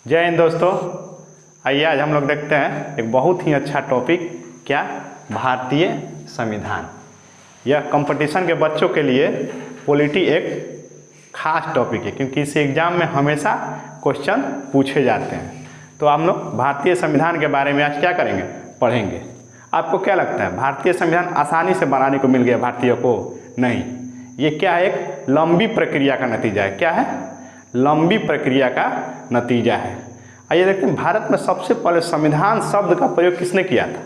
जय हिंद दोस्तों। आइए आज हम लोग देखते हैं एक बहुत ही अच्छा टॉपिक, क्या, भारतीय संविधान। यह कंपटीशन के बच्चों के लिए पॉलिटी एक खास टॉपिक है, क्योंकि इस एग्ज़ाम में हमेशा क्वेश्चन पूछे जाते हैं। तो हम लोग भारतीय संविधान के बारे में आज क्या करेंगे, पढ़ेंगे। आपको क्या लगता है भारतीय संविधान आसानी से बनाने को मिल गया भारतीयों को? नहीं, ये क्या है, एक लंबी प्रक्रिया का नतीजा है। क्या है? लंबी प्रक्रिया का नतीजा है। आइए देखते हैं भारत में सबसे पहले संविधान शब्द का प्रयोग किसने किया था।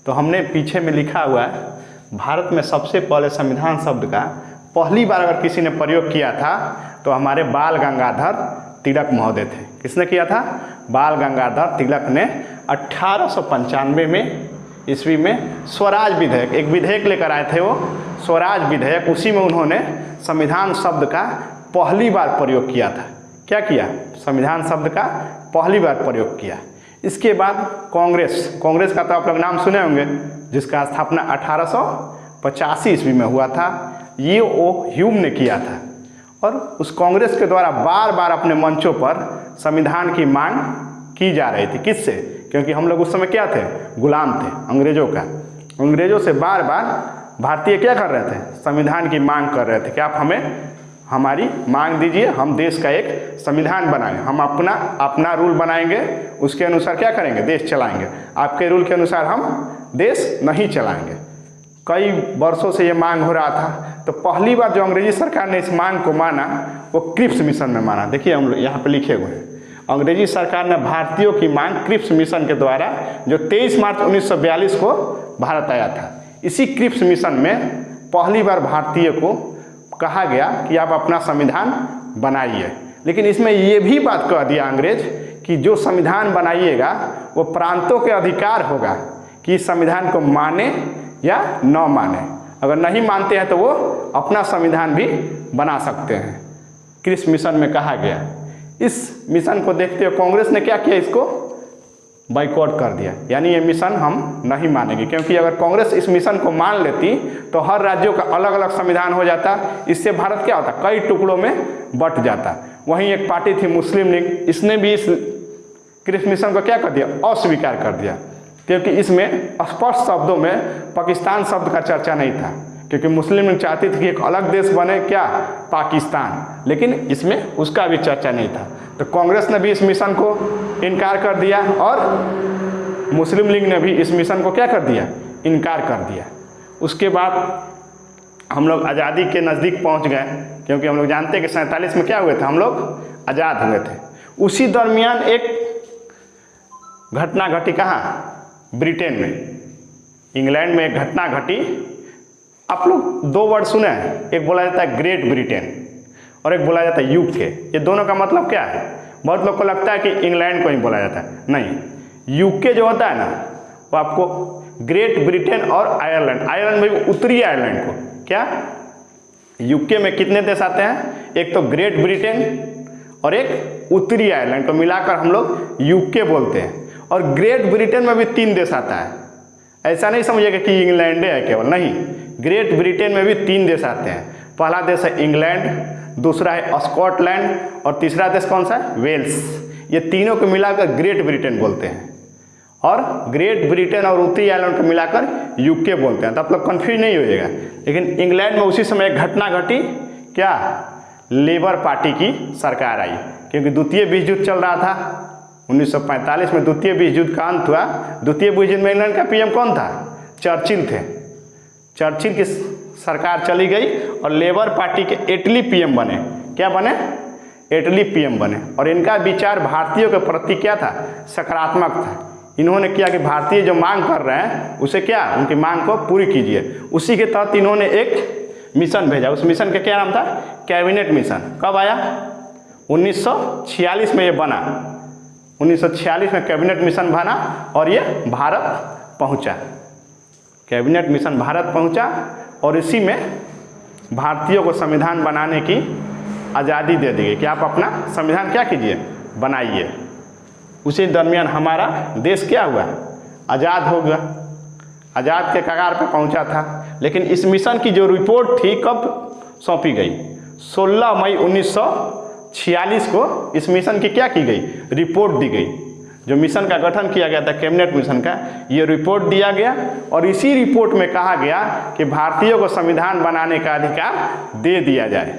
तो हमने पीछे में लिखा हुआ है, भारत में सबसे पहले संविधान शब्द का पहली बार अगर किसी ने प्रयोग किया था तो हमारे बाल गंगाधर तिलक महोदय थे। किसने किया था? बाल गंगाधर तिलक ने 1895 में ईस्वी में स्वराज विधेयक, एक विधेयक लेकर आए थे वो, स्वराज विधेयक। उसी में उन्होंने संविधान शब्द का पहली बार प्रयोग किया था। क्या किया? संविधान शब्द का पहली बार प्रयोग किया। इसके बाद कांग्रेस का तो आप लोग नाम सुने होंगे, जिसका स्थापना 1885 ईस्वी में हुआ था। ये ह्यूम ने किया था और उस कांग्रेस के द्वारा बार बार अपने मंचों पर संविधान की मांग की जा रही थी। किससे? क्योंकि हम लोग उस समय क्या थे, गुलाम थे अंग्रेजों का। अंग्रेजों से बार बार भारतीय क्या कर रहे थे, संविधान की मांग कर रहे थे कि आप हमें हमारी मांग दीजिए, हम देश का एक संविधान बनाएं, हम अपना रूल बनाएंगे, उसके अनुसार क्या करेंगे, देश चलाएंगे। आपके रूल के अनुसार हम देश नहीं चलाएंगे। कई वर्षों से ये मांग हो रहा था। तो पहली बार जो अंग्रेजी सरकार ने इस मांग को माना वो क्रिप्स मिशन में माना। देखिए हम यहाँ पे लिखे हुए हैं, अंग्रेजी सरकार ने भारतीयों की मांग क्रिप्स मिशन के द्वारा, जो 23 मार्च 1942 को भारत आया था, इसी क्रिप्स मिशन में पहली बार भारतीय को कहा गया कि आप अपना संविधान बनाइए। लेकिन इसमें ये भी बात कह दिया अंग्रेज कि जो संविधान बनाइएगा वो प्रांतों के अधिकार होगा कि इस संविधान को माने या न माने। अगर नहीं मानते हैं तो वो अपना संविधान भी बना सकते हैं। क्रिप्स मिशन में कहा गया। इस मिशन को देखते हुए कांग्रेस ने क्या किया, इसको बाइकआउट कर दिया, यानी ये मिशन हम नहीं मानेंगे। क्योंकि अगर कांग्रेस इस मिशन को मान लेती तो हर राज्यों का अलग अलग संविधान हो जाता, इससे भारत क्या होता, कई टुकड़ों में बंट जाता। वहीं एक पार्टी थी मुस्लिम लीग, इसने भी इस क्रिप्स मिशन को क्या कर दिया, अस्वीकार कर दिया। क्योंकि इसमें स्पष्ट शब्दों में पाकिस्तान शब्द का चर्चा नहीं था, क्योंकि मुस्लिम लीग चाहती थी कि एक अलग देश बने, क्या, पाकिस्तान, लेकिन इसमें उसका भी चर्चा नहीं था। तो कांग्रेस ने भी इस मिशन को इनकार कर दिया और मुस्लिम लीग ने भी इस मिशन को क्या कर दिया, इनकार कर दिया। उसके बाद हम लोग आज़ादी के नज़दीक पहुंच गए, क्योंकि हम लोग जानते हैं कि 47 में क्या हुए थे, हम लोग आज़ाद हुए थे। उसी दरमियान एक घटना घटी, कहाँ, ब्रिटेन में, इंग्लैंड में एक घटना घटी। आप लोग दो वर्ड सुने हैं, एक बोला जाता है ग्रेट ब्रिटेन और एक बोला जाता है यूके। ये दोनों का मतलब क्या है? बहुत लोग को लगता है कि इंग्लैंड को ही बोला जाता है, नहीं, यूके जो होता है ना, वो आपको ग्रेट ब्रिटेन और आयरलैंड में उत्तरी आयरलैंड को, क्या, यूके में कितने देश आते हैं, एक तो ग्रेट ब्रिटेन और एक उत्तरी आयरलैंड को मिलाकर हम लोग यूके बोलते हैं। और ग्रेट ब्रिटेन में भी 3 देश आता है। ऐसा नहीं समझिएगा कि इंग्लैंड है केवल, नहीं, ग्रेट ब्रिटेन में भी 3 देश आते हैं। पहला देश है इंग्लैंड, दूसरा है स्कॉटलैंड और तीसरा देश कौन सा है, वेल्स। ये तीनों को मिलाकर ग्रेट ब्रिटेन बोलते हैं और ग्रेट ब्रिटेन और उत्तरी आयरलैंड को मिलाकर यूके बोलते हैं। तो आप लोग कन्फ्यूज नहीं होइएगा। लेकिन इंग्लैंड में उसी समय एक घटना घटी, क्या, लेबर पार्टी की सरकार आई, क्योंकि द्वितीय विश्व युद्ध चल रहा था। 1945 में द्वितीय विश्व युद्ध का अंत हुआ। द्वितीय विश्व युद्ध में इंग्लैंड का पीएम कौन था, चर्चिल थे। चर्चिल की सरकार चली गई और लेबर पार्टी के एटली पीएम बने। क्या बने, एटली पीएम बने। और इनका विचार भारतीयों के प्रति क्या था, सकारात्मक था। इन्होंने किया कि भारतीय जो मांग कर रहे हैं उसे क्या, उनकी मांग को पूरी कीजिए। उसी के तहत इन्होंने एक मिशन भेजा। उस मिशन का क्या नाम था, कैबिनेट मिशन। कब आया, 1946 में ये बना। 1946 में कैबिनेट मिशन बना और ये भारत पहुंचा। कैबिनेट मिशन भारत पहुंचा और इसी में भारतीयों को संविधान बनाने की आज़ादी दे दी गई कि आप अपना संविधान क्या कीजिए, बनाइए। उसी दरमियान हमारा देश क्या हुआ, आज़ाद हो गया, आज़ाद के कगार पे पहुंचा था। लेकिन इस मिशन की जो रिपोर्ट थी कब सौंपी गई, 16 मई 1946 1946 को इस मिशन की क्या की गई, रिपोर्ट दी गई। जो मिशन का गठन किया गया था कैबिनेट मिशन का, ये रिपोर्ट दिया गया और इसी रिपोर्ट में कहा गया कि भारतीयों को संविधान बनाने का अधिकार दे दिया जाए।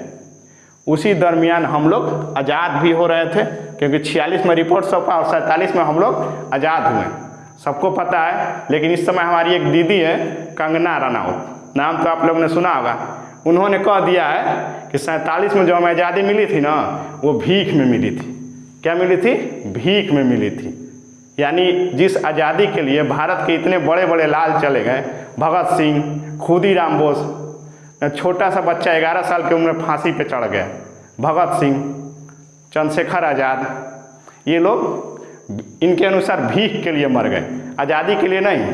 उसी दरमियान हम लोग आज़ाद भी हो रहे थे, क्योंकि 46 में रिपोर्ट सौंपा और 47 में हम लोग आज़ाद हुए, सबको पता है। लेकिन इस समय हमारी एक दीदी है कंगना रनौत, नाम तो आप लोगों ने सुना होगा। उन्होंने कह दिया है कि 47 में जो हमें आज़ादी मिली थी ना, वो भीख में मिली थी। क्या मिली थी? भीख में मिली थी। यानी जिस आज़ादी के लिए भारत के इतने बड़े बड़े लाल चले गए, भगत सिंह, खुदीराम बोस, छोटा सा बच्चा 11 साल की उम्र में फांसी पे चढ़ गया, भगत सिंह, चंद्रशेखर आज़ाद, ये लोग इनके अनुसार भीख के लिए मर गए, आज़ादी के लिए नहीं,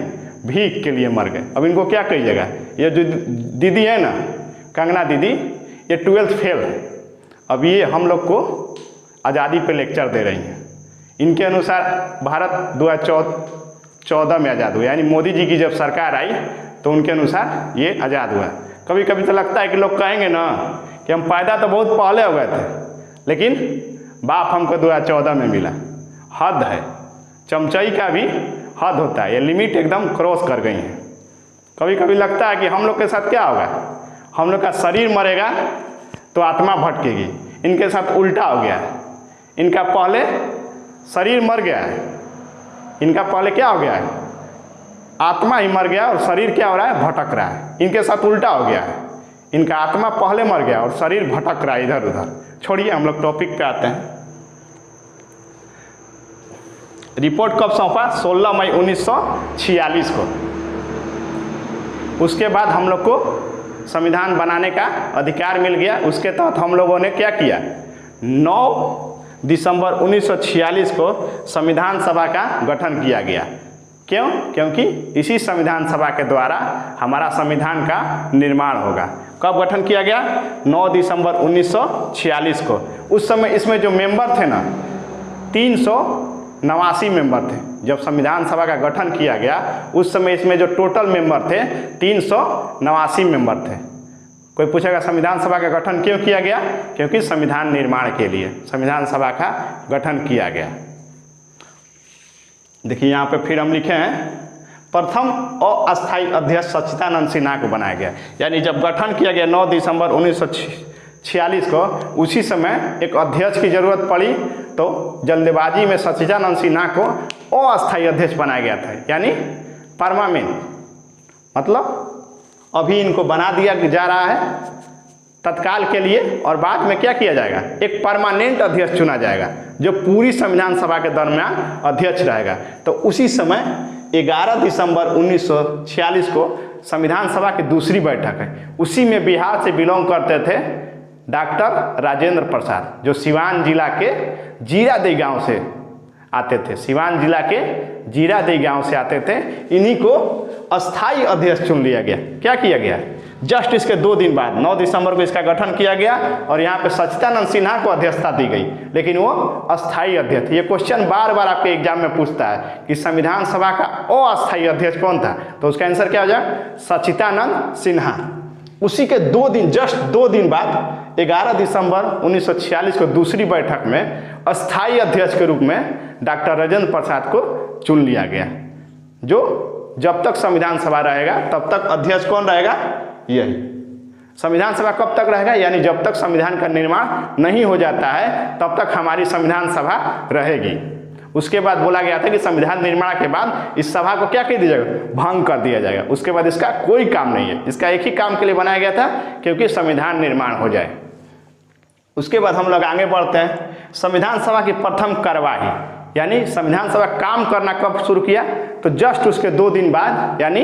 भीख के लिए मर गए। अब इनको क्या कहिएगा? ये जो दीदी है ना, कंगना दीदी, ये 12th फेल है। अब ये हम लोग को आज़ादी पे लेक्चर दे रही हैं। इनके अनुसार भारत 2014 में आज़ाद हुआ, यानी मोदी जी की जब सरकार आई तो उनके अनुसार ये आज़ाद हुआ। कभी कभी तो लगता है कि लोग कहेंगे ना कि हम पैदा तो बहुत पहले हो गए थे, लेकिन बाप हमको 2014 में मिला। हद है, चमचई का भी हद होता है, ये लिमिट एकदम क्रॉस कर गई है। कभी कभी लगता है कि हम लोग के साथ क्या होगा, हम लोग का शरीर मरेगा तो आत्मा भटकेगी। इनके साथ उल्टा हो गया है, इनका पहले शरीर मर गया है, इनका पहले क्या हो गया है, आत्मा ही मर गया और शरीर क्या हो रहा है, भटक रहा है। इनके साथ उल्टा हो गया है, इनका आत्मा पहले मर गया और शरीर भटक रहा है इधर उधर। छोड़िए, हम लोग टॉपिक पे आते हैं। रिपोर्ट कब सौंपा? 16 मई 1946 को। उसके बाद हम लोग को संविधान बनाने का अधिकार मिल गया। उसके तहत हम लोगों ने क्या किया, 9 दिसंबर 1946 को संविधान सभा का गठन किया गया। क्यों? क्योंकि इसी संविधान सभा के द्वारा हमारा संविधान का निर्माण होगा। कब गठन किया गया? 9 दिसंबर 1946 को। उस समय इसमें जो मेंबर थे ना, 389 मेंबर थे। जब संविधान सभा का गठन किया गया उस समय इसमें जो टोटल मेंबर थे 389 मेंबर थे। कोई पूछेगा संविधान सभा का गठन क्यों किया गया? क्योंकि संविधान निर्माण के लिए संविधान सभा का गठन किया गया। देखिए यहाँ पे फिर हम लिखे हैं, प्रथम अस्थायी अध्यक्ष सच्चिदानंद सिन्हा को बनाया गया। यानी जब गठन किया गया 9 दिसंबर 1946 को, उसी समय एक अध्यक्ष की जरूरत पड़ी तो जल्दबाजी में सच्चिदानंद सिन्हा को अस्थायी अध्यक्ष बनाया गया था, यानी परमानेंट। मतलब अभी इनको बना दिया जा रहा है तत्काल के लिए, और बाद में क्या किया जाएगा, एक परमानेंट अध्यक्ष चुना जाएगा जो पूरी संविधान सभा के दरमियान अध्यक्ष रहेगा। तो उसी समय 11 दिसंबर 1946 को संविधान सभा की दूसरी बैठक है। उसी में बिहार से बिलोंग करते थे डॉक्टर राजेंद्र प्रसाद, जो सिवान जिला के जीरादेई गांव से आते थे। सिवान जिला के जीरादेई गांव से आते थे। इन्हीं को अस्थायी अध्यक्ष चुन लिया गया। क्या किया गया? जस्ट इसके 2 दिन बाद 9 दिसंबर को इसका गठन किया गया और यहाँ पे सच्चिदानंद सिन्हा को अध्यक्षता दी गई, लेकिन वो अस्थायी अध्यक्ष। ये क्वेश्चन बार बार आपके एग्जाम में पूछता है कि संविधान सभा का अस्थायी अध्यक्ष कौन था, तो उसका आंसर क्या हो जाए? सच्चिदानंद सिन्हा। उसी के 2 दिन, जस्ट 2 दिन बाद 11 दिसंबर 1946 को दूसरी बैठक में अस्थायी अध्यक्ष के रूप में डॉक्टर राजेंद्र प्रसाद को चुन लिया गया, जो जब तक संविधान सभा रहेगा तब तक अध्यक्ष कौन रहेगा? यही। संविधान सभा कब तक रहेगा? यानी जब तक संविधान का निर्माण नहीं हो जाता है तब तक हमारी संविधान सभा रहेगी। उसके बाद बोला गया था कि संविधान निर्माण के बाद इस सभा को क्या कर दिया जाएगा? भंग कर दिया जाएगा। उसके बाद इसका कोई काम नहीं है, इसका एक ही काम के लिए बनाया गया था, क्योंकि संविधान निर्माण हो जाए। उसके बाद हम लोग आगे बढ़ते हैं। संविधान सभा की प्रथम कार्यवाही, यानी संविधान सभा काम करना कब शुरू किया? तो जस्ट उसके 2 दिन बाद, यानी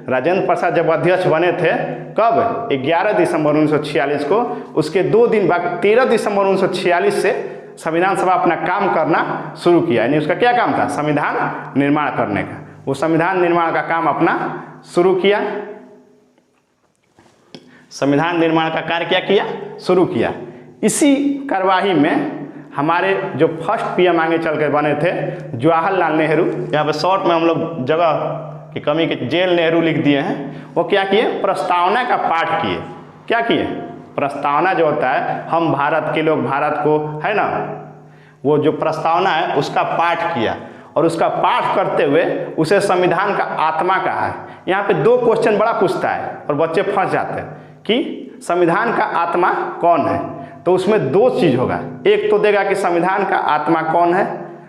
राजेंद्र प्रसाद जब अध्यक्ष बने थे, कब? 11 दिसंबर 1946 को। उसके 2 दिन बाद 13 दिसंबर 1946 से संविधान सभा अपना काम करना शुरू किया। यानी उसका क्या काम था? संविधान निर्माण करने का। वो संविधान निर्माण का काम अपना शुरू किया। संविधान निर्माण का कार्य क्या किया? शुरू किया। इसी कार्यवाही में हमारे जो फर्स्ट पीएम आगे चल के बने थे जवाहरलाल नेहरू, यहाँ पे शॉर्ट में हम लोग जगह की कमी के जेल नेहरू लिख दिए हैं। वो क्या किए? प्रस्तावना का पाठ किए। क्या किए? प्रस्तावना जो होता है, हम भारत के लोग भारत को, है ना, वो जो प्रस्तावना है उसका पाठ किया और उसका पाठ करते हुए उसे संविधान का आत्मा कहा है। यहाँ पे 2 क्वेश्चन बड़ा पूछता है और बच्चे फंस जाते हैं कि संविधान का आत्मा कौन है। तो उसमें 2 चीज़ होगा, एक तो देगा कि संविधान का आत्मा कौन है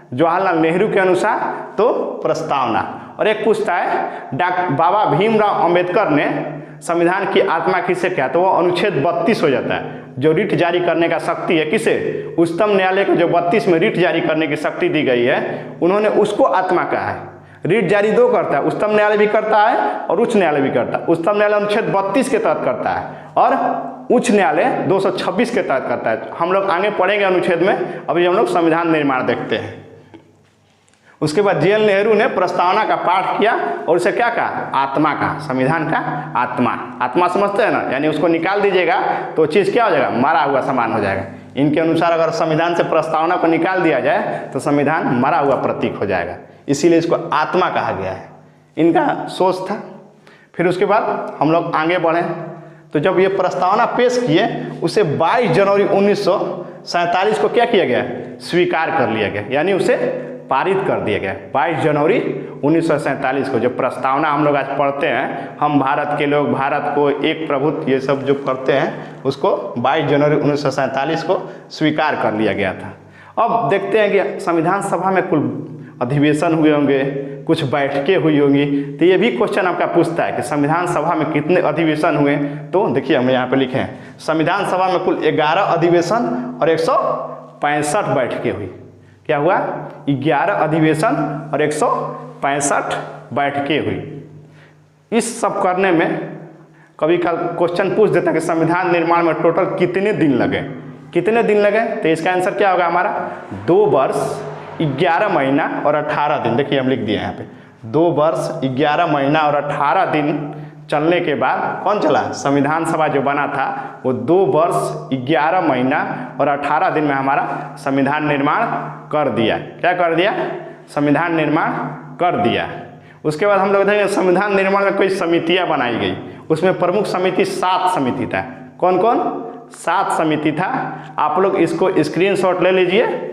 जवाहरलाल नेहरू के अनुसार, तो प्रस्तावना, और एक पूछता है बाबा भीमराव अंबेडकर ने संविधान की आत्मा किसे कहा, तो वो अनुच्छेद 32 हो जाता है, जो रिट जारी करने का शक्ति है किसे, उच्चतम न्यायालय को जो 32 में रिट जारी करने की शक्ति दी गई है, उन्होंने उसको आत्मा कहा है। रिट जारी 2 करता है, उच्चतम न्यायालय भी करता है और उच्च न्यायालय भी करता है। उच्चतम न्यायालय अनुच्छेद 32 के तहत करता है और उच्च न्यायालय 226 के तहत करता है। हम लोग आगे पढ़ेंगे अनुच्छेद में, अभी हम लोग संविधान निर्माण देखते हैं। उसके बाद JL नेहरू ने प्रस्तावना का पाठ किया और उसे क्या कहा, आत्मा कहा, संविधान का आत्मा। आत्मा समझते हैं ना, यानी उसको निकाल दीजिएगा तो चीज़ क्या हो जाएगा, मरा हुआ समान हो जाएगा। इनके अनुसार अगर संविधान से प्रस्तावना को निकाल दिया जाए तो संविधान मरा हुआ प्रतीक हो जाएगा, इसीलिए इसको आत्मा कहा गया है। इनका सोच था। फिर उसके बाद हम लोग आगे बढ़े तो जब ये प्रस्तावना पेश किए उसे 22 जनवरी 1947 को क्या किया गया, स्वीकार कर लिया गया, यानी उसे पारित कर दिया गया। 22 जनवरी 1947 को जो प्रस्तावना हम लोग आज पढ़ते हैं, हम भारत के लोग भारत को एक प्रभुत्व, ये सब जो पढ़ते हैं उसको 22 जनवरी 1947 को स्वीकार कर लिया गया था। अब देखते हैं कि संविधान सभा में कुल अधिवेशन हुए होंगे, कुछ बैठकें हुई होंगी, तो ये भी क्वेश्चन आपका पूछता है कि संविधान सभा में कितने अधिवेशन हुए। तो देखिए हम यहाँ पे लिखे हैं, संविधान सभा में कुल 11 अधिवेशन और 165 बैठकें हुई। क्या हुआ, 11 अधिवेशन और 165 बैठकें हुई। इस सब करने में कभी कल क्वेश्चन पूछ देता है कि संविधान निर्माण में टोटल कितने दिन लगे, कितने दिन लगे, तो इसका आंसर क्या होगा हमारा, 2 वर्ष 11 महीना और 18 दिन। देखिए हम लिख दिए यहाँ पे 2 वर्ष 11 महीना और 18 दिन चलने के बाद कौन चला, संविधान सभा जो बना था वो 2 वर्ष 11 महीना और 18 दिन में हमारा संविधान निर्माण कर दिया। क्या कर दिया, संविधान निर्माण कर दिया। उसके बाद हम लोग देखेंगे संविधान निर्माण में कोई समितियां बनाई गई, उसमें प्रमुख समिति 7 समिति था। कौन कौन, 7 समिति था। आप लोग इसको स्क्रीनशॉट ले लीजिए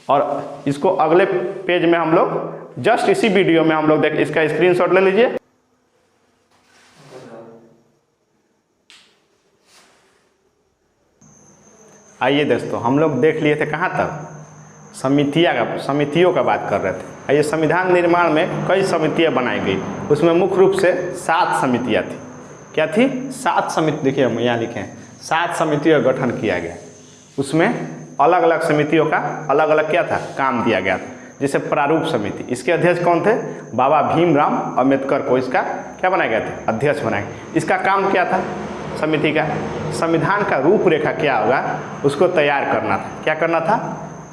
और इसको अगले पेज में हम लोग जस्ट इसी वीडियो में हम लोग देख इसका स्क्रीनशॉट ले लीजिए। आइए दोस्तों, हम लोग देख लिए थे कहाँ तक, समितियों का बात कर रहे थे। आइए, संविधान निर्माण में कई समितियां बनाई गई, उसमें मुख्य रूप से 7 समितियां थी। क्या थी, 7 समिति। देखिए हम यहाँ लिखे हैं 7 समितियों का गठन किया गया। उसमें अलग अलग समितियों का अलग अलग क्या था, काम दिया गया था। जैसे प्रारूप समिति, इसके अध्यक्ष कौन थे, बाबा भीमराव अंबेडकर को इसका क्या बनाया गया था, अध्यक्ष बनाया गया। इसका काम क्या था समिति का, संविधान का रूपरेखा क्या होगा उसको तैयार करना था। क्या करना था,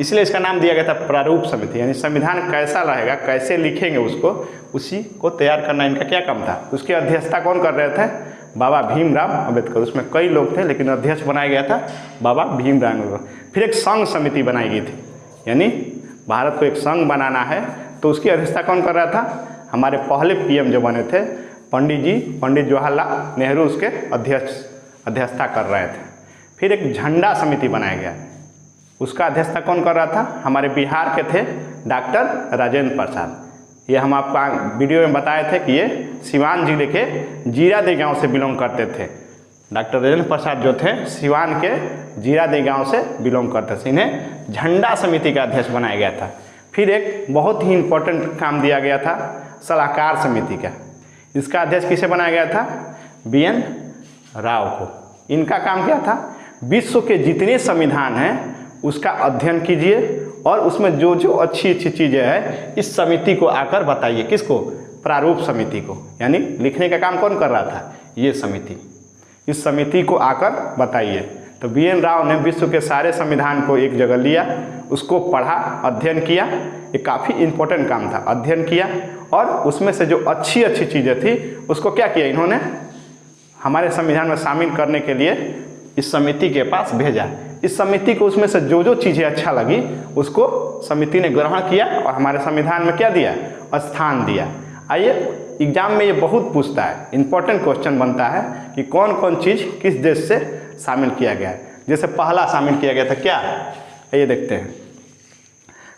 इसलिए इसका नाम दिया गया था प्रारूप समिति, यानी संविधान कैसा रहेगा, कैसे लिखेंगे उसको, उसी को तैयार करना इनका क्या काम था। उसकी अध्यक्षता कौन कर रहे थे, बाबा भीमराव अंबेडकर। उसमें कई लोग थे लेकिन अध्यक्ष बनाया गया था बाबा भीमराव अंबेडकर। फिर एक संघ समिति बनाई गई थी, यानी भारत को एक संघ बनाना है, तो उसकी अध्यक्षता कौन कर रहा था, हमारे पहले PM जो बने थे पंडित जवाहरलाल नेहरू उसके अध्यक्षता कर रहे थे। फिर एक झंडा समिति बनाया गया, उसका अध्यक्षता कौन कर रहा था, हमारे बिहार के थे डॉक्टर राजेंद्र प्रसाद। ये हम आपको वीडियो में बताए थे कि ये सिवान जिले के जीरादेई गांव से बिलोंग करते थे। डॉक्टर राजेंद्र प्रसाद जो थे सिवान के जीरादेई गांव से बिलोंग करते थे। इन्हें झंडा समिति का अध्यक्ष बनाया गया था। फिर एक बहुत ही इम्पोर्टेंट काम दिया गया था सलाहकार समिति का। इसका अध्यक्ष किसे बनाया गया था, BN राव को। इनका काम क्या था, विश्व के जितने संविधान हैं उसका अध्ययन कीजिए और उसमें जो जो अच्छी अच्छी चीज़ें हैं इस समिति को आकर बताइए। किसको, प्रारूप समिति को। यानी लिखने का काम कौन कर रहा था, ये समिति। इस समिति को आकर बताइए। तो BN राव ने विश्व के सारे संविधान को एक जगह लिया, उसको पढ़ा, अध्ययन किया। ये काफ़ी इम्पोर्टेंट काम था, अध्ययन किया और उसमें से जो अच्छी अच्छी चीज़ें थी उसको क्या किया, इन्होंने हमारे संविधान में शामिल करने के लिए इस समिति के पास भेजा। इस समिति को उसमें से जो जो चीज़ें अच्छा लगी उसको समिति ने ग्रहण किया और हमारे संविधान में क्या दिया, स्थान दिया। आइए, एग्जाम में ये बहुत पूछता है, इंपॉर्टेंट क्वेश्चन बनता है कि कौन कौन चीज़ किस देश से शामिल किया गया है। जैसे पहला शामिल किया गया था क्या, ये देखते हैं,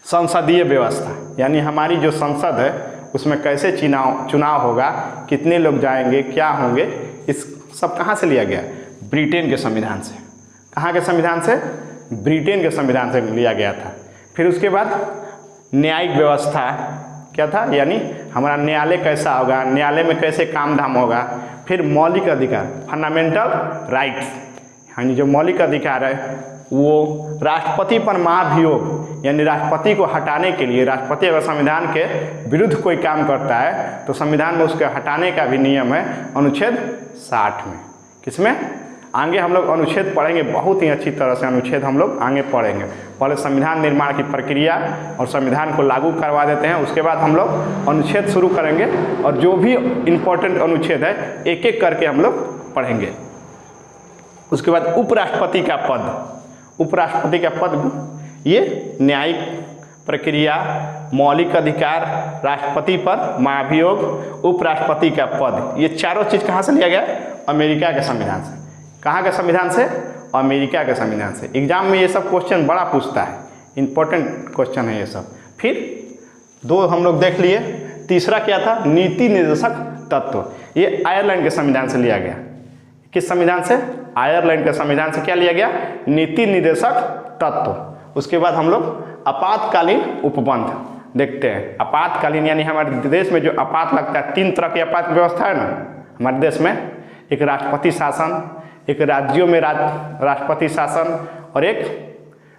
संसदीय व्यवस्था, यानी हमारी जो संसद है उसमें कैसे चुनाव होगा, कितने लोग जाएंगे, क्या होंगे, इस सब कहाँ से लिया गया, ब्रिटेन के संविधान से। कहाँ के संविधान से, ब्रिटेन के संविधान से लिया गया था। फिर उसके बाद न्यायिक व्यवस्था क्या था, यानी हमारा न्यायालय कैसा होगा, न्यायालय में कैसे काम धाम होगा। फिर मौलिक अधिकार, फंडामेंटल राइट्स, यानी जो मौलिक अधिकार है वो राष्ट्रपति पर महाभियोग, यानी राष्ट्रपति को हटाने के लिए, राष्ट्रपति अगर संविधान के विरुद्ध कोई काम करता है तो संविधान में उसके हटाने का भी नियम है अनुच्छेद 60 में। किसमें, आगे हम लोग अनुच्छेद पढ़ेंगे, बहुत ही अच्छी तरह से अनुच्छेद हम लोग आगे पढ़ेंगे। पहले संविधान निर्माण की प्रक्रिया और संविधान को लागू करवा देते हैं, उसके बाद हम लोग अनुच्छेद शुरू करेंगे और जो भी इम्पोर्टेंट अनुच्छेद है एक एक करके हम लोग पढ़ेंगे। उसके बाद उपराष्ट्रपति का पद, उपराष्ट्रपति का पद ये न्यायिक प्रक्रिया, मौलिक अधिकार, राष्ट्रपति पर महाभियोग, उपराष्ट्रपति का पद, ये चारों चीज़ कहाँ से लिया गया, अमेरिका के संविधान से। कहाँ के संविधान से, अमेरिका के संविधान से। एग्जाम में ये सब क्वेश्चन बड़ा पूछता है, इंपॉर्टेंट क्वेश्चन है ये सब। फिर दो हम लोग देख लिए, तीसरा क्या था, नीति निर्देशक तत्व, ये आयरलैंड के संविधान से लिया गया। किस संविधान से, आयरलैंड के संविधान से क्या लिया गया, नीति निर्देशक तत्व। उसके बाद हम लोग आपातकालीन उपबंध देखते हैं। आपातकालीन यानी हमारे देश में जो आपात लगता है, 3 तरह की आपात व्यवस्था है ना हमारे देश में, एक राष्ट्रपति शासन, एक राज्यों में राष्ट्रपति शासन और एक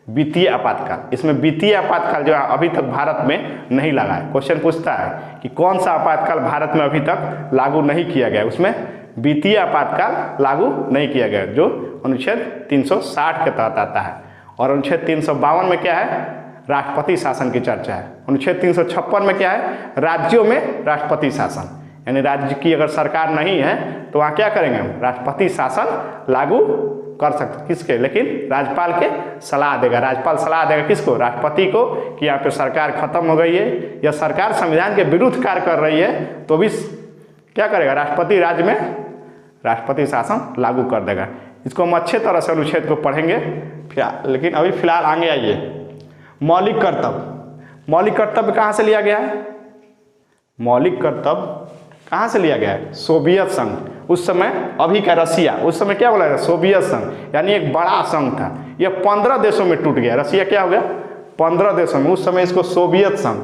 वित्तीय आपातकाल। इसमें वित्तीय आपातकाल जो अभी तक भारत में नहीं लगा है। क्वेश्चन पूछता है कि कौन सा आपातकाल भारत में अभी तक लागू नहीं किया गया, उसमें वित्तीय आपातकाल लागू नहीं किया गया, जो अनुच्छेद 360 के तहत आता है। और अनुच्छेद 352 में क्या है, राष्ट्रपति शासन की चर्चा है। अनुच्छेद 356 में क्या है, राज्यों में राष्ट्रपति शासन, यानी राज्य की अगर सरकार नहीं है तो वहाँ क्या करेंगे हम, राष्ट्रपति शासन लागू कर सकते, किसके, लेकिन राज्यपाल के सलाह देगा। राज्यपाल सलाह देगा किसको, राष्ट्रपति को, कि यहाँ पे सरकार खत्म हो गई है या सरकार संविधान के विरुद्ध कार्य कर रही है, तो भी क्या करेगा, राष्ट्रपति राज्य में राष्ट्रपति शासन लागू कर देगा। इसको हम अच्छे तरह से अनुच्छेद को पढ़ेंगे, लेकिन अभी फिलहाल आगे आइए। मौलिक कर्तव्य, मौलिक कर्तव्य कहाँ से लिया गया है, मौलिक कर्तव्य कहाँ से लिया गया है, सोवियत संघ। उस समय, अभी का रसिया, उस समय क्या बोला जाता है, सोवियत संघ, यानी एक बड़ा संघ था। यह 15 देशों में टूट गया। रसिया क्या हो गया, 15 देशों में। उस समय इसको सोवियत संघ,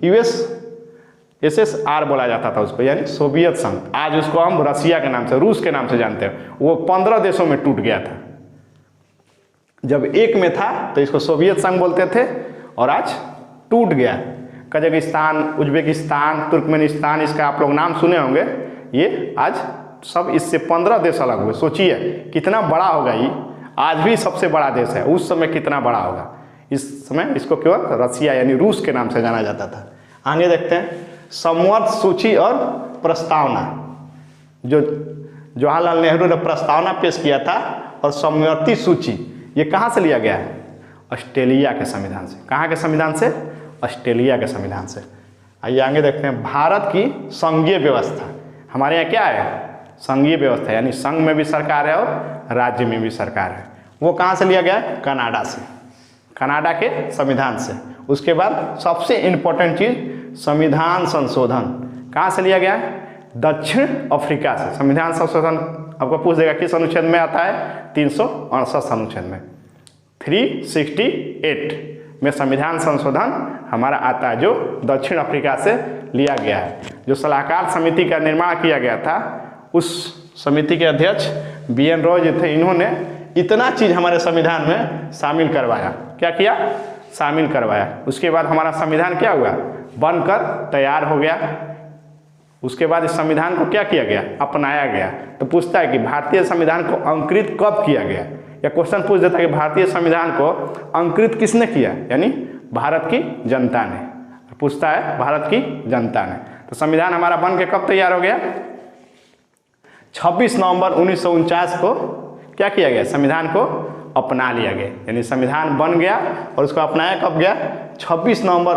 USSR बोला जाता था उसको, यानी सोवियत संघ। आज उसको हम रसिया के नाम से, रूस के नाम से जानते हैं। वो 15 देशों में टूट गया था। जब एक में था तो इसको सोवियत संघ बोलते थे, और आज टूट गया। कजाकिस्तान, उज्बेकिस्तान, तुर्कमेनिस्तान, इसका आप लोग नाम सुने होंगे। ये आज सब इससे 15 देश अलग हुए। सोचिए कितना बड़ा होगा ये, आज भी सबसे बड़ा देश है, उस समय कितना बड़ा होगा। इस समय इसको केवल रसिया यानी रूस के नाम से जाना जाता था। आगे देखते हैं, समवर्त सूची और प्रस्तावना। जो जवाहरलाल नेहरू ने प्रस्तावना पेश किया था और समवर्ती सूची, ये कहाँ से लिया गया है, ऑस्ट्रेलिया के संविधान से। कहाँ के संविधान से, ऑस्ट्रेलिया के संविधान से। आइए आगे देखते हैं, भारत की संघीय व्यवस्था। हमारे यहाँ क्या है, संघीय व्यवस्था, यानी संघ में भी सरकार है और राज्य में भी सरकार है। वो कहाँ से लिया गया है, कनाडा से, कनाडा के संविधान से। उसके बाद सबसे इम्पोर्टेंट चीज, संविधान संशोधन कहाँ से लिया गया है, दक्षिण अफ्रीका से। संविधान संशोधन आपको पूछ देगा किस अनुच्छेद में आता है, 368 अनुच्छेद में। 368 में संविधान संशोधन हमारा आता है, जो दक्षिण अफ्रीका से लिया गया है। जो सलाहकार समिति का निर्माण किया गया था, उस समिति के अध्यक्ष BN रॉय जी थे। इन्होंने इतना चीज़ हमारे संविधान में शामिल करवाया। क्या किया, शामिल करवाया। उसके बाद हमारा संविधान क्या हुआ, बनकर तैयार हो गया। उसके बाद इस संविधान को क्या किया गया, अपनाया गया। तो पूछता है कि भारतीय संविधान को अंकुरित कब किया गया, या क्वेश्चन पूछ देता है कि भारतीय संविधान को अंकुरित किसने किया, यानी भारत की जनता ने। पूछता है भारत की जनता ने। तो संविधान हमारा बन के कब तैयार हो गया, 26 नवंबर 1949 को क्या किया गया, संविधान को अपना लिया गया। यानी संविधान बन गया और उसको अपनाया कब गया, 26 नवंबर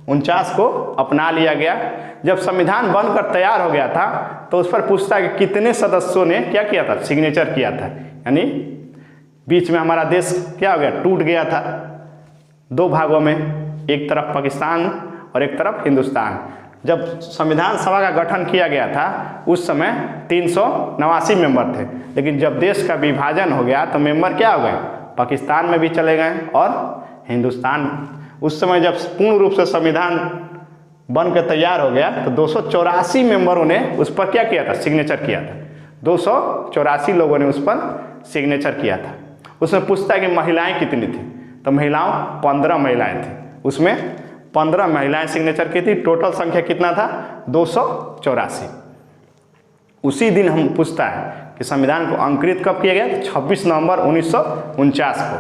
1949 को अपना लिया गया। जब संविधान बनकर तैयार हो गया था तो उस पर पूछता है कि कितने सदस्यों ने क्या किया था, सिग्नेचर किया था। यानी बीच में हमारा देश क्या हो गया, टूट गया था दो भागों में, एक तरफ पाकिस्तान और एक तरफ हिंदुस्तान। जब संविधान सभा का गठन किया गया था उस समय 389 मेंबर थे, लेकिन जब देश का विभाजन हो गया तो मेंबर क्या हो गए, पाकिस्तान में भी चले गए और हिंदुस्तान। उस समय जब पूर्ण रूप से संविधान बनकर तैयार हो गया तो 284 मेंबरों ने उस पर क्या किया था, सिग्नेचर किया था। 284 लोगों ने उस पर सिग्नेचर किया था। उसमें पूछता है कि महिलाएं कितनी थी, तो महिलाओं 15 महिलाएं थी। उसमें 15 महिलाएं सिग्नेचर की थी। टोटल संख्या कितना था, 284। उसी दिन हम पूछता है कि संविधान को अंकित कब किया गया, 26 नवंबर 1949 को।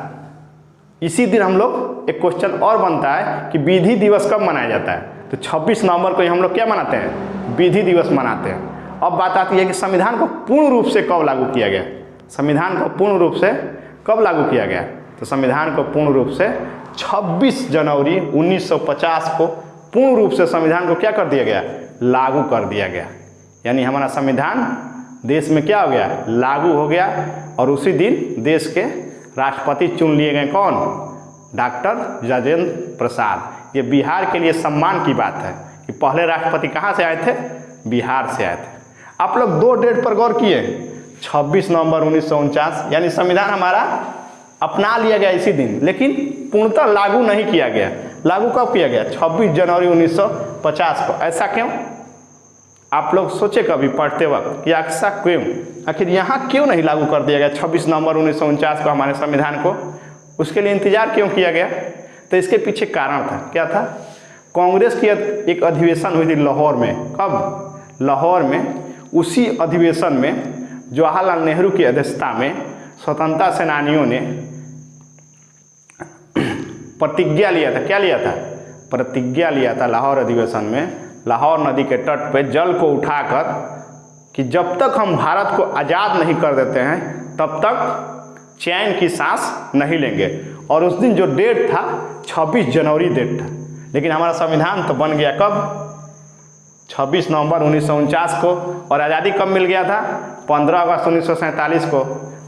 इसी दिन हम लोग एक क्वेश्चन और बनता है कि विधि दिवस कब मनाया जाता है, तो 26 नवंबर को ही हम लोग क्या मनाते हैं, विधि दिवस मनाते हैं। अब बात आती है कि संविधान को पूर्ण रूप से कब लागू किया गया। संविधान को पूर्ण रूप से कब लागू किया गया, तो संविधान को पूर्ण रूप से 26 जनवरी 1950 को पूर्ण रूप से संविधान को क्या कर दिया गया, लागू कर दिया गया। यानी हमारा संविधान देश में क्या हो गया, लागू हो गया। और उसी दिन देश के राष्ट्रपति चुन लिए गए, कौन, डॉक्टर राजेंद्र प्रसाद। ये बिहार के लिए सम्मान की बात है कि पहले राष्ट्रपति कहाँ से आए थे, बिहार से आए थे। आप लोग दो डेट पर गौर किए, 26 नवंबर 1949, यानी संविधान हमारा अपना लिया गया इसी दिन, लेकिन पूर्णतः लागू नहीं किया गया। लागू कब किया गया, 26 जनवरी 1950 को। ऐसा क्यों, आप लोग सोचे कभी पढ़ते वक्त कि ऐसा क्यों, आखिर यहाँ क्यों नहीं लागू कर दिया गया 26 नवंबर 1949 को हमारे संविधान को, उसके लिए इंतजार क्यों किया गया। तो इसके पीछे कारण था, क्या था, कांग्रेस की एक अधिवेशन हुई थी लाहौर में। कब, लाहौर में। उसी अधिवेशन में जवाहरलाल नेहरू की अध्यक्षता में स्वतंत्रता सेनानियों ने प्रतिज्ञा लिया था। क्या लिया था, प्रतिज्ञा लिया था लाहौर अधिवेशन में, लाहौर नदी के तट पे जल को उठाकर, कि जब तक हम भारत को आज़ाद नहीं कर देते हैं तब तक चैन की सांस नहीं लेंगे। और उस दिन जो डेट था 26 जनवरी डेट था, लेकिन हमारा संविधान तो बन गया कब, 26 नवंबर 1949 को। और आज़ादी कब मिल गया था, 15 अगस्त 1947 को।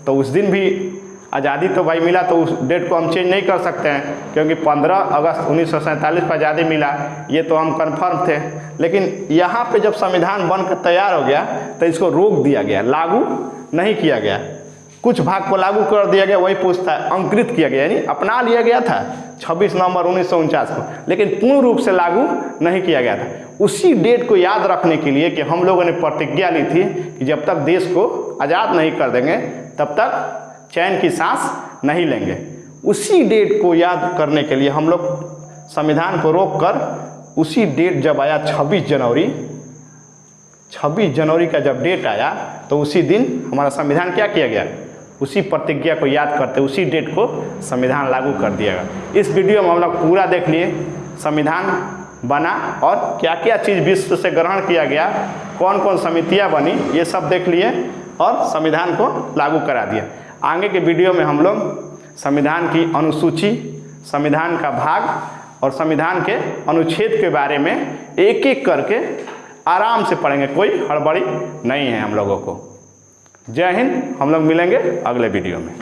तो उस दिन भी आज़ादी तो भाई मिला, तो उस डेट को हम चेंज नहीं कर सकते हैं, क्योंकि 15 अगस्त 1947 को आज़ादी मिला, ये तो हम कन्फर्म थे। लेकिन यहाँ पे जब संविधान बनकर तैयार हो गया तो इसको रोक दिया गया, लागू नहीं किया गया। कुछ भाग को लागू कर दिया गया, वही पूछता है, अंकित किया गया, यानी अपना लिया गया था 26 नवंबर 1949 को, लेकिन पूर्ण रूप से लागू नहीं किया गया था। उसी डेट को याद रखने के लिए कि हम लोगों ने प्रतिज्ञा ली थी कि जब तक देश को आज़ाद नहीं कर देंगे तब तक चैन की सांस नहीं लेंगे। उसी डेट को याद करने के लिए हम लोग संविधान को रोककर उसी डेट जब आया 26 जनवरी का जब डेट आया तो उसी दिन हमारा संविधान क्या किया गया, उसी प्रतिज्ञा को याद करते उसी डेट को संविधान लागू कर दिया गया। इस वीडियो में हम लोग पूरा देख लिए संविधान बना और क्या क्या चीज़ विश्व से ग्रहण किया गया, कौन कौन समितियाँ बनी, ये सब देख लिए और संविधान को लागू करा दिया। आगे के वीडियो में हम लोग संविधान की अनुसूची, संविधान का भाग और संविधान के अनुच्छेद के बारे में एक एक करके आराम से पढ़ेंगे, कोई हड़बड़ी नहीं है हम लोगों को। जय हिंद, हम लोग मिलेंगे अगले वीडियो में।